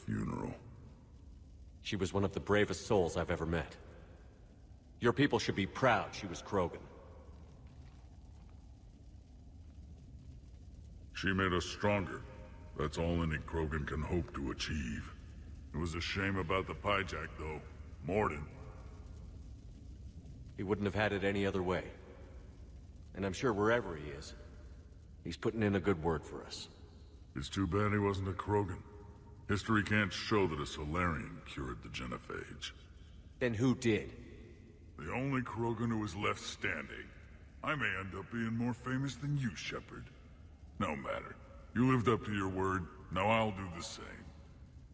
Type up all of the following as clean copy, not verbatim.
funeral. She was one of the bravest souls I've ever met. Your people should be proud she was Krogan. She made us stronger. That's all any Krogan can hope to achieve. It was a shame about the Pyjak, though. Mordin. He wouldn't have had it any other way. And I'm sure wherever he is, he's putting in a good word for us. It's too bad he wasn't a Krogan. History can't show that a Solarian cured the genophage. Then who did? The only Krogan who was left standing. I may end up being more famous than you, Shepard. No matter. You lived up to your word, now I'll do the same.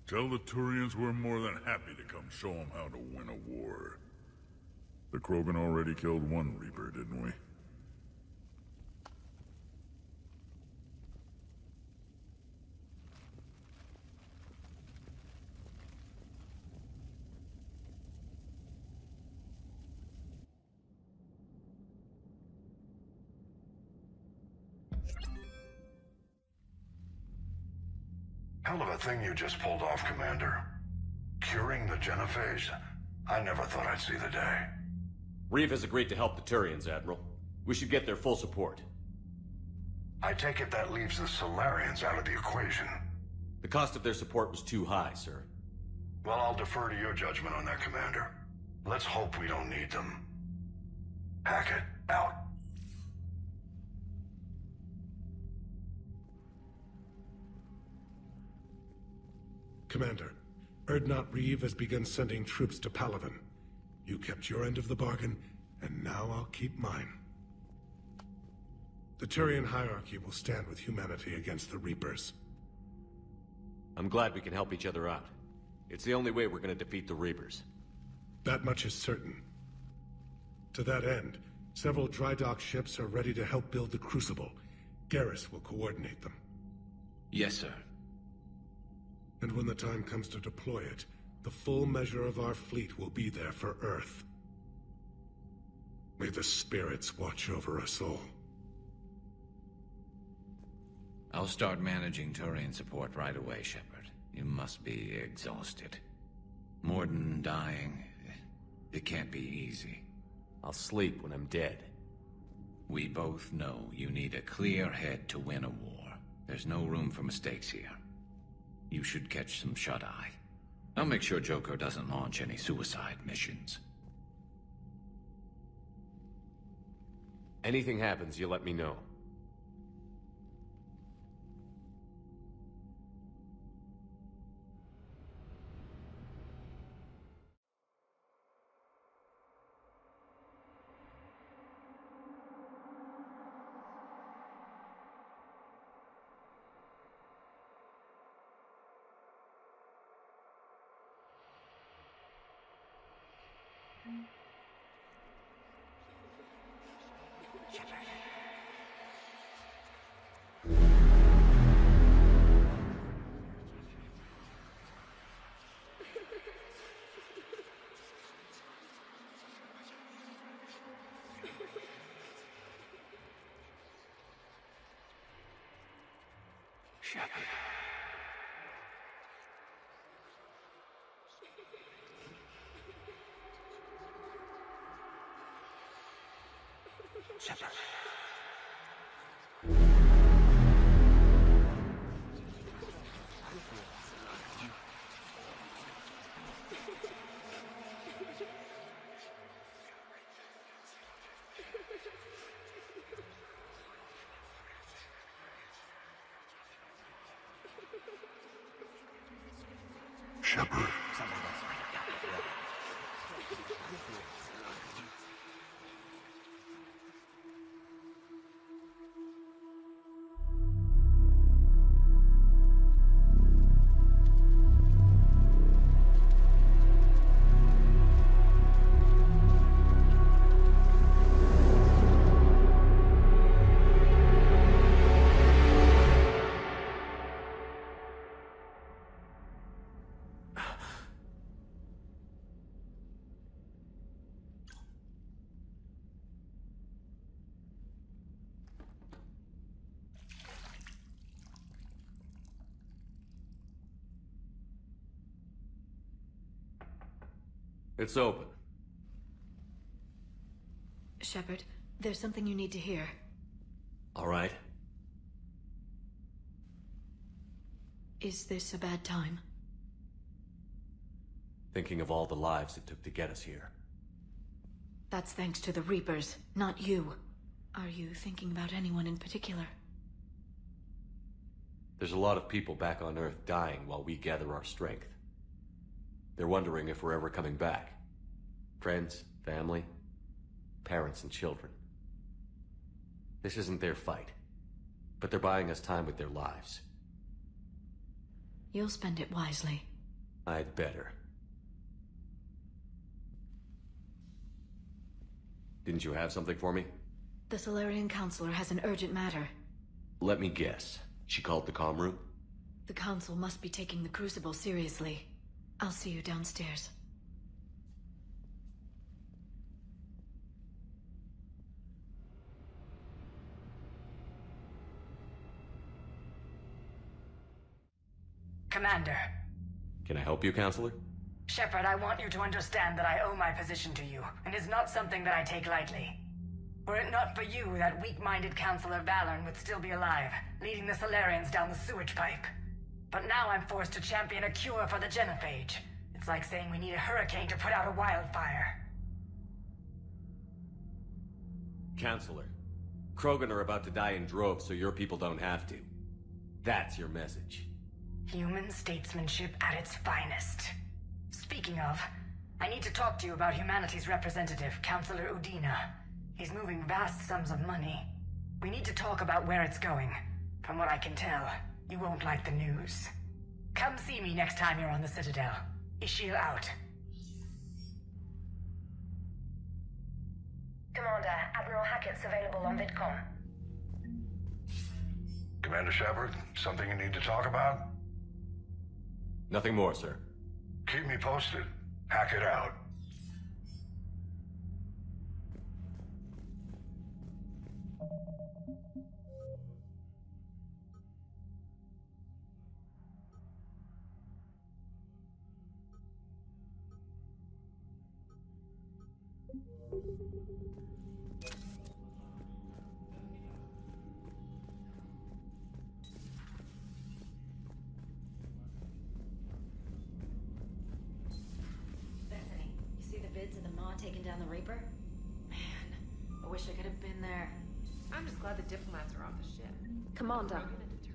Tell the Turians we're more than happy to come show them how to win a war. The Krogan already killed one Reaper, didn't we? Hell of a thing you just pulled off, Commander. Curing the genophage? I never thought I'd see the day. Reeve has agreed to help the Turians, Admiral. We should get their full support. I take it that leaves the Solarians out of the equation. The cost of their support was too high, sir. Well, I'll defer to your judgment on that, Commander. Let's hope we don't need them. Hackett, out. Commander, Erdnot Reeve has begun sending troops to Palaven. You kept your end of the bargain, and now I'll keep mine. The Turian hierarchy will stand with humanity against the Reapers. I'm glad we can help each other out. It's the only way we're gonna defeat the Reapers. That much is certain. To that end, several dry dock ships are ready to help build the Crucible. Garrus will coordinate them. Yes, sir. And when the time comes to deploy it, the full measure of our fleet will be there for Earth. May the spirits watch over us all. I'll start managing Turian support right away, Shepard. You must be exhausted. Mordin dying, it can't be easy. I'll sleep when I'm dead. We both know you need a clear head to win a war. There's no room for mistakes here. You should catch some shut-eye. I'll make sure Joker doesn't launch any suicide missions. Anything happens, you let me know. Shepard. Shepard. Shepard. It's open. Shepard, there's something you need to hear. All right. Is this a bad time? Thinking of all the lives it took to get us here. That's thanks to the Reapers, not you. Are you thinking about anyone in particular? There's a lot of people back on Earth dying while we gather our strength. They're wondering if we're ever coming back. Friends, family, parents and children. This isn't their fight, but they're buying us time with their lives. You'll spend it wisely. I'd better. Didn't you have something for me? The Solarian Counselor has an urgent matter. Let me guess. She called the comm room? The Council must be taking the Crucible seriously. I'll see you downstairs. Commander. Can I help you, Counselor? Shepard, I want you to understand that I owe my position to you, and it's not something that I take lightly. Were it not for you, that weak-minded Counselor Valorn would still be alive, leading the Solarians down the sewage pipe. But now I'm forced to champion a cure for the genophage. It's like saying we need a hurricane to put out a wildfire. Counselor, Krogan are about to die in droves so your people don't have to. That's your message. Human statesmanship at its finest. Speaking of, I need to talk to you about humanity's representative, Counselor Udina. He's moving vast sums of money. We need to talk about where it's going. From what I can tell, you won't like the news. Come see me next time you're on the Citadel. Ishil out. Commander, Admiral Hackett's available on VidCom. Commander Shepard, something you need to talk about? Nothing more, sir. Keep me posted. Hackett out. Taking down the Reaper? Man, I wish I could have been there. I'm just glad the diplomats are off the ship. Commander,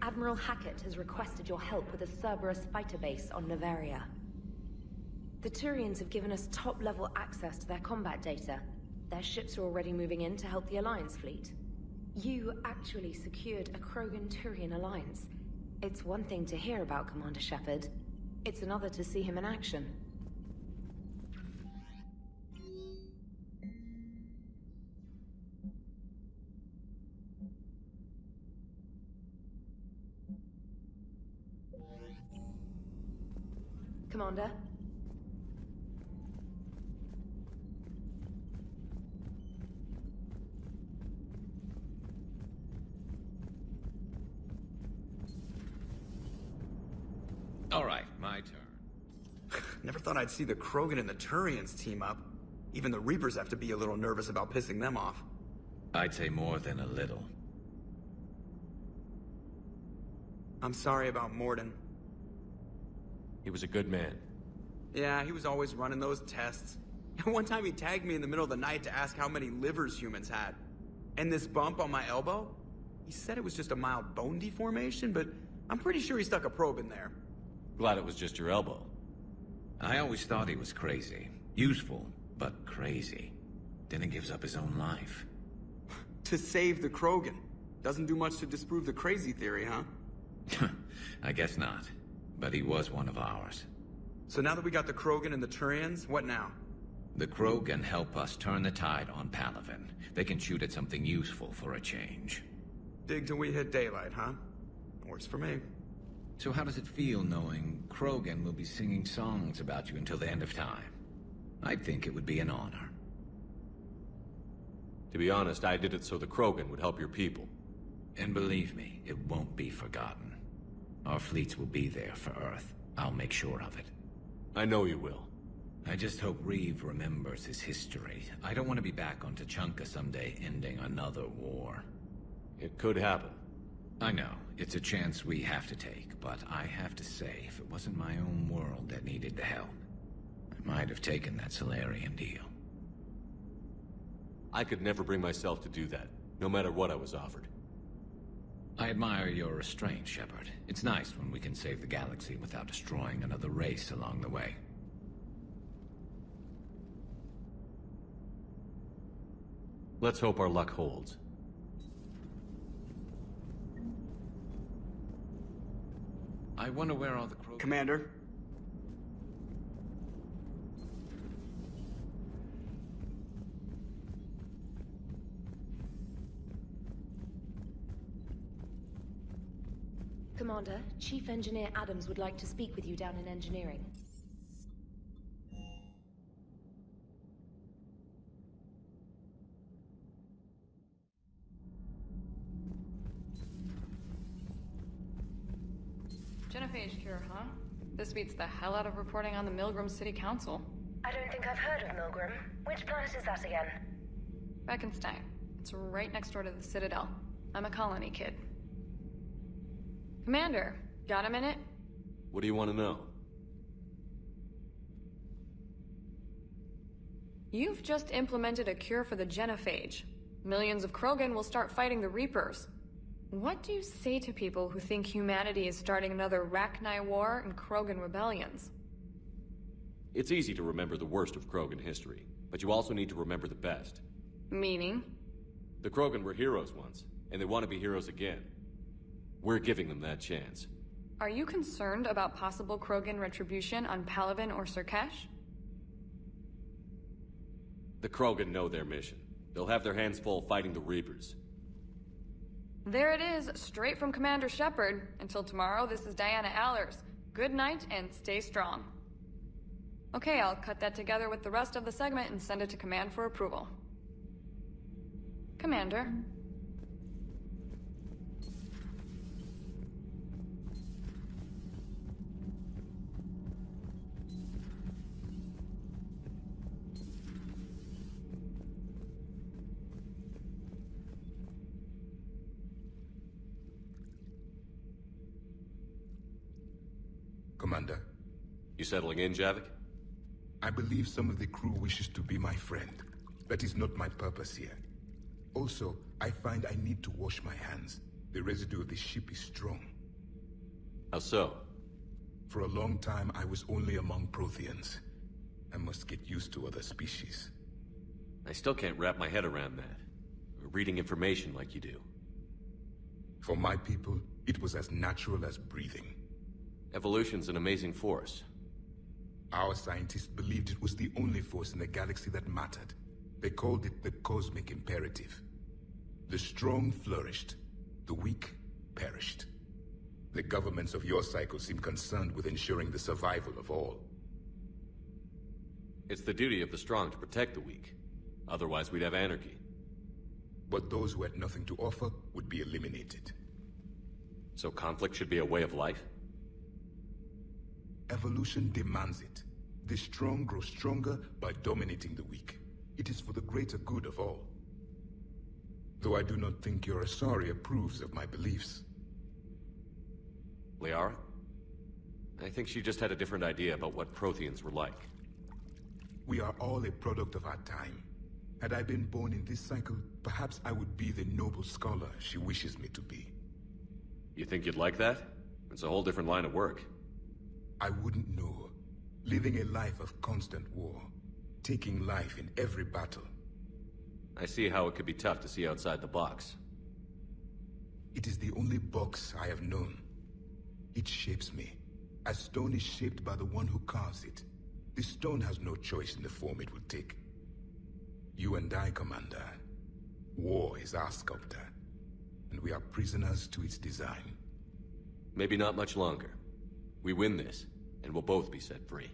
Admiral Hackett has requested your help with a Cerberus fighter base on Novaria. The Turians have given us top-level access to their combat data. Their ships are already moving in to help the Alliance fleet. You actually secured a Krogan-Turian alliance. It's one thing to hear about Commander Shepard. It's another to see him in action. Commander? All right, my turn. Never thought I'd see the Krogan and the Turians team up. Even the Reapers have to be a little nervous about pissing them off. I'd say more than a little. I'm sorry about Morden. He was a good man. Yeah, he was always running those tests. One time he tagged me in the middle of the night to ask how many livers humans had. And this bump on my elbow? He said it was just a mild bone deformation, but I'm pretty sure he stuck a probe in there. Glad it was just your elbow. I always thought he was crazy. Useful, but crazy. Then he gives up his own life. To save the Krogan. Doesn't do much to disprove the crazy theory, huh? I guess not. But he was one of ours. So now that we got the Krogan and the Turians, what now? The Krogan help us turn the tide on Palaven. They can shoot at something useful for a change. Dig till we hit daylight, huh? Works for me. So how does it feel knowing Krogan will be singing songs about you until the end of time? I'd think it would be an honor. To be honest, I did it so the Krogan would help your people. And believe me, it won't be forgotten. Our fleets will be there for Earth. I'll make sure of it. I know you will. I just hope Reeve remembers his history. I don't want to be back on Tachanka someday ending another war. It could happen. I know, it's a chance we have to take, but I have to say, if it wasn't my own world that needed the help, I might have taken that Solarian deal. I could never bring myself to do that, no matter what I was offered. I admire your restraint, Shepard. It's nice when we can save the galaxy without destroying another race along the way. Let's hope our luck holds. I wonder where all the crows... Commander? Commander, Chief Engineer Adams would like to speak with you down in engineering. Genophage cure, huh? This beats the hell out of reporting on the Milgram City Council. I don't think I've heard of Milgram. Which planet is that again? Beckenstein. It's right next door to the Citadel. I'm a colony kid. Commander, got a minute? What do you want to know? You've just implemented a cure for the genophage. Millions of Krogan will start fighting the Reapers. What do you say to people who think humanity is starting another Rachni War and Krogan rebellions? It's easy to remember the worst of Krogan history, but you also need to remember the best. Meaning? The Krogan were heroes once, and they want to be heroes again. We're giving them that chance. Are you concerned about possible Krogan retribution on Palaven or Surkesh? The Krogan know their mission. They'll have their hands full fighting the Reapers. There it is, straight from Commander Shepard. Until tomorrow, this is Diana Allers. Good night and stay strong. Okay, I'll cut that together with the rest of the segment and send it to Command for approval. Commander. Commander. You settling in, Javik? I believe some of the crew wishes to be my friend. That is not my purpose here. Also, I find I need to wash my hands. The residue of the ship is strong. How so? For a long time, I was only among Protheans. I must get used to other species. I still can't wrap my head around that. Reading information like you do. For my people, it was as natural as breathing. Evolution's an amazing force. Our scientists believed it was the only force in the galaxy that mattered. They called it the cosmic imperative. The strong flourished, the weak perished. The governments of your cycle seem concerned with ensuring the survival of all. It's the duty of the strong to protect the weak. Otherwise, we'd have anarchy. But those who had nothing to offer would be eliminated. So conflict should be a way of life? Evolution demands it. The strong grow stronger by dominating the weak. It is for the greater good of all. Though I do not think your Asari approves of my beliefs. Liara? I think she just had a different idea about what Protheans were like. We are all a product of our time. Had I been born in this cycle, perhaps I would be the noble scholar she wishes me to be. You think you'd like that? It's a whole different line of work. I wouldn't know. Living a life of constant war. Taking life in every battle. I see how it could be tough to see outside the box. It is the only box I have known. It shapes me, as stone is shaped by the one who carves it. The stone has no choice in the form it will take. You and I, Commander. War is our sculptor, and we are prisoners to its design. Maybe not much longer. We win this, and we'll both be set free.